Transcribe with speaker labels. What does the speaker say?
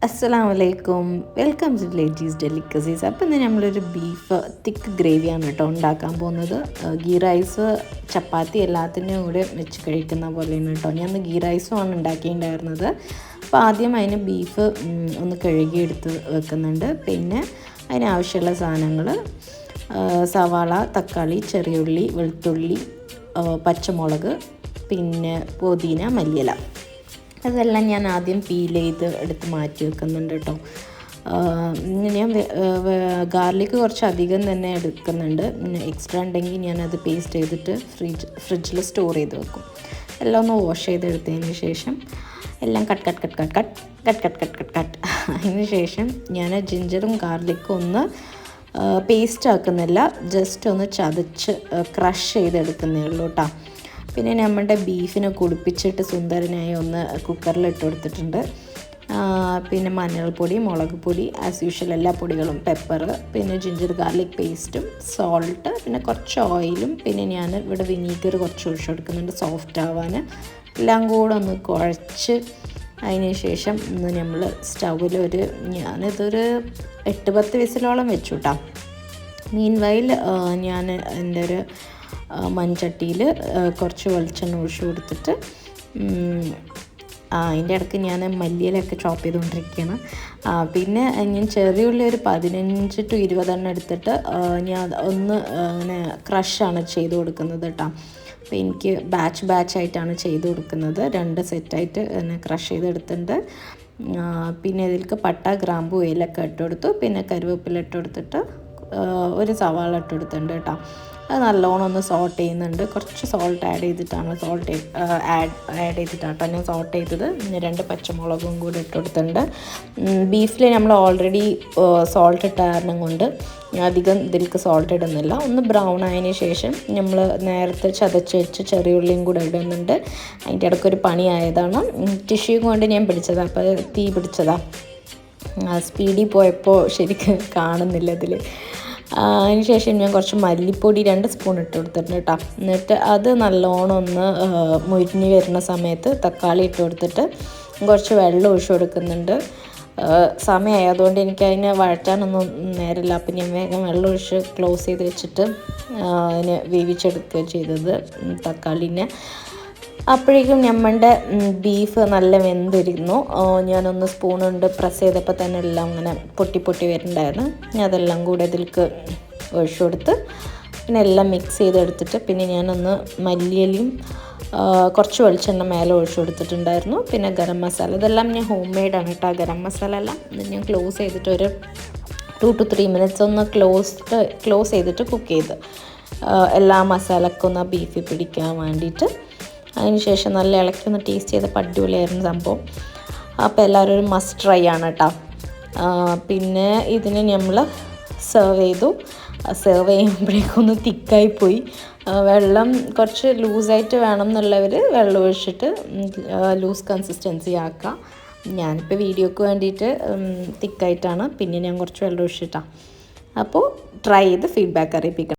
Speaker 1: അസ്സലാമു അലൈക്കും. Welcome to ലേറ്റീസ് ഡെലിക്കസീസ്. അപ്പോൾ ഇന്ന് നമ്മളൊരു ബീഫ് തിക്ക് ഗ്രേവിയാണ് കേട്ടോ ഉണ്ടാക്കാൻ പോകുന്നത്. ഗീ റൈസ്, ചപ്പാത്തി എല്ലാത്തിൻ്റെയും കൂടെ വെച്ച് കഴിക്കുന്ന പോലെയാണ് കേട്ടോ. ഞാൻ ഇന്ന് ഗീ റൈസുമാണ് ഉണ്ടാക്കിയിട്ടുണ്ടായിരുന്നത്. അപ്പോൾ ആദ്യം അതിന് ബീഫ് ഒന്ന് കഴുകിയെടുത്ത് വെക്കുന്നുണ്ട്. പിന്നെ അതിനാവശ്യമുള്ള സാധനങ്ങൾ സവാള, തക്കാളി, ചെറിയുള്ളി, വെളുത്തുള്ളി, പച്ചമുളക്, പിന്നെ പുതിന, മല്ലിയില. അതെല്ലാം ഞാൻ ആദ്യം പീൽ ചെയ്ത് എടുത്ത് മാറ്റി വെക്കുന്നുണ്ട് കേട്ടോ. ഞാൻ ഗാർലിക്ക് കുറച്ച് അധികം തന്നെ എടുക്കുന്നുണ്ട്. എക്സ്ട്രാ ഉണ്ടെങ്കിൽ ഞാനത് പേസ്റ്റ് ചെയ്തിട്ട് ഫ്രിഡ്ജിൽ സ്റ്റോർ ചെയ്ത് വെക്കും. എല്ലാം ഒന്ന് വാഷ് ചെയ്തെടുത്തതിന് ശേഷം എല്ലാം കട്ട്. അതിന് ശേഷം ഞാൻ ജിഞ്ചറും ഗാർലിക്കും ഒന്ന് പേസ്റ്റ് ആക്കുന്നില്ല, ജസ്റ്റ് ഒന്ന് ചതച്ച് ക്രഷ് ചെയ്തെടുക്കുന്നേ ഉള്ളൂ കേട്ടോ. പിന്നെ നമ്മുടെ ബീഫിനെ കുളിപ്പിച്ചിട്ട് സുന്ദരനായി ഒന്ന് കുക്കറിലിട്ട് കൊടുത്തിട്ടുണ്ട്. പിന്നെ മഞ്ഞൾപ്പൊടി, മുളക് പൊടി, ആസ് യൂഷ്വൽ എല്ലാ പൊടികളും, പെപ്പർ, പിന്നെ ജിഞ്ചർ ഗാർലിക് പേസ്റ്റും, സോൾട്ട്, പിന്നെ കുറച്ച് ഓയിലും, പിന്നെ ഞാൻ ഇവിടെ വിനീഗർ കുറച്ച് ഒഴിച്ച് കൊടുക്കുന്നുണ്ട് സോഫ്റ്റ് ആവാൻ. എല്ലാം കൂടെ ഒന്ന് കുഴച്ച് അതിന് ശേഷം ഒന്ന് നമ്മൾ സ്റ്റൗവിൽ ഞാനിതൊരു 8-10 വിസിലോളം വെച്ചു കേട്ടോ. മീൻവൈൽ ഞാൻ എൻ്റെ ഒരു മൺചട്ടിയിൽ കുറച്ച് വെളിച്ചെണ്ണ ഒഴിച്ച് കൊടുത്തിട്ട് അതിൻ്റെ ഇടയ്ക്ക് ഞാൻ മല്ലിയിലൊക്കെ ചോപ്പ് ചെയ്തുകൊണ്ടിരിക്കുകയാണ്. പിന്നെ ഞാൻ ചെറിയ ഉള്ളി ഒരു 15 to 20 എടുത്തിട്ട് ഞാൻ ഒന്ന് അങ്ങനെ ക്രഷാണ് ചെയ്ത് കൊടുക്കുന്നത് കേട്ടോ. അപ്പോൾ എനിക്ക് ബാച്ചായിട്ടാണ് ചെയ്ത് കൊടുക്കുന്നത്. 2 സെറ്റായിട്ട് എന്നെ ക്രഷ് ചെയ്തെടുത്തിട്ടുണ്ട്. പിന്നെ ഇതിലേക്ക് പട്ട, ഗ്രാമ്പു, ഏലക്ക ഇട്ട് കൊടുത്തു. പിന്നെ കറിവേപ്പില ഇട്ട് കൊടുത്തിട്ട് ഒരു സവാള ഇട്ട് കൊടുത്തിട്ടുണ്ട് കേട്ടോ. അത് നല്ലോണം ഒന്ന് സോട്ട് ചെയ്യുന്നുണ്ട്. കുറച്ച് സോൾട്ട് ആഡ് ചെയ്തിട്ടാണ് ആഡ് ചെയ്തിട്ടാണ് ഞാൻ സോട്ട് ചെയ്തത്. 2 പച്ചമുളകും കൂടി ഇട്ട് കൊടുത്തിട്ടുണ്ട്. ബീഫിൽ നമ്മൾ ഓൾറെഡി സോൾട്ട് ഇട്ട കാരണം കൊണ്ട് അധികം ഇതിലേക്ക് സോൾട്ട് ഇടുന്നില്ല. ഒന്ന് ബ്രൗൺ ആയതിന് ശേഷം നമ്മൾ നേരത്തെ ചതച്ച് വെച്ച് ചെറിയ ഉള്ളിയും കൂടെ ഇടുന്നുണ്ട്. അതിൻ്റെ ഇടയ്ക്കൊരു പണിയായതാണ്. ടിഷ്യൂ കൊണ്ട് ഞാൻ പിടിച്ചതാണ്, അപ്പോൾ തീ പിടിച്ചതാണ്. സ്പീഡിൽ പോയപ്പോൾ ശരിക്കും കാണുന്നില്ല ഇതിൽ. അതിന് ശേഷം ഞാൻ കുറച്ച് മല്ലിപ്പൊടി 2 സ്പൂൺ ഇട്ട് കൊടുത്തിട്ടുണ്ട് കേട്ടോ. എന്നിട്ട് അത് നല്ലോണം ഒന്ന് മുരിഞ്ഞ് വരുന്ന സമയത്ത് തക്കാളി ഇട്ട് കൊടുത്തിട്ട് കുറച്ച് വെള്ളം ഒഴിച്ച് കൊടുക്കുന്നുണ്ട്. സമയമായതുകൊണ്ട് എനിക്ക് അതിനെ വഴറ്റാനൊന്നും നേരമില്ല. അപ്പം ഞാൻ വേഗം വെള്ളം ഒഴിച്ച് ക്ലോസ് ചെയ്ത് വെച്ചിട്ട് അതിനെ വേവിച്ചെടുക്കുകയാണ് ചെയ്തത് തക്കാളീനെ. അപ്പോഴേക്കും നമ്മളുടെ ബീഫ് നല്ല വെന്തിരുന്നു. ഞാനൊന്ന് സ്പൂൺ കൊണ്ട് പ്രസ് ചെയ്തപ്പോൾ തന്നെ എല്ലാം ഇങ്ങനെ പൊട്ടി വരുന്നുണ്ടായിരുന്നു. ഞാൻ അതെല്ലാം കൂടെ ഇതിലേക്ക് ഒഴിച്ചു കൊടുത്ത് പിന്നെ എല്ലാം മിക്സ് ചെയ്തെടുത്തിട്ട് പിന്നെ ഞാനൊന്ന് മല്ലിയിലയും കുറച്ച് വെളിച്ചെണ്ണ മേലെ ഒഴിച്ചു കൊടുത്തിട്ടുണ്ടായിരുന്നു. പിന്നെ ഗരം മസാല, ഇതെല്ലാം ഞാൻ ഹോം മെയ്ഡാണ് കേട്ടോ. ഗരം മസാല എല്ലാം ഞാൻ ക്ലോസ് ചെയ്തിട്ട് ഒരു 2 to 3 minutes ഒന്ന് ക്ലോസ് ചെയ്തിട്ട് കുക്ക് ചെയ്ത് എല്ലാ മസാലക്കും ഒന്ന് ബീഫിൽ പിടിക്കാൻ വേണ്ടിയിട്ട്. അതിന് ശേഷം നല്ല ഇളക്കി ഒന്ന് ടേസ്റ്റ് ചെയ്തപ്പോൾ അടിപൊളിയായിരുന്നു സംഭവം. അപ്പോൾ എല്ലാവരും ഒരു മസ്റ്റ് ട്രൈ ആണ് കേട്ടോ. പിന്നെ ഇതിന് നമ്മൾ സെർവ് ചെയ്യുമ്പോഴേക്കൊന്ന് തിക്കായിപ്പോയി. വെള്ളം കുറച്ച് ലൂസായിട്ട് വേണം എന്നുള്ളവർ വെള്ളം ഒഴിച്ചിട്ട് ലൂസ് കൺസിസ്റ്റൻസി ആക്കാം. ഞാനിപ്പോൾ വീഡിയോക്ക് വേണ്ടിയിട്ട് തിക്കായിട്ടാണ്, പിന്നെ ഞാൻ കുറച്ച് വെള്ളം ഒഴിച്ചിട്ടാണ്. അപ്പോൾ ട്രൈ ചെയ്ത് ഫീഡ്ബാക്ക് അറിയിപ്പിക്കണം.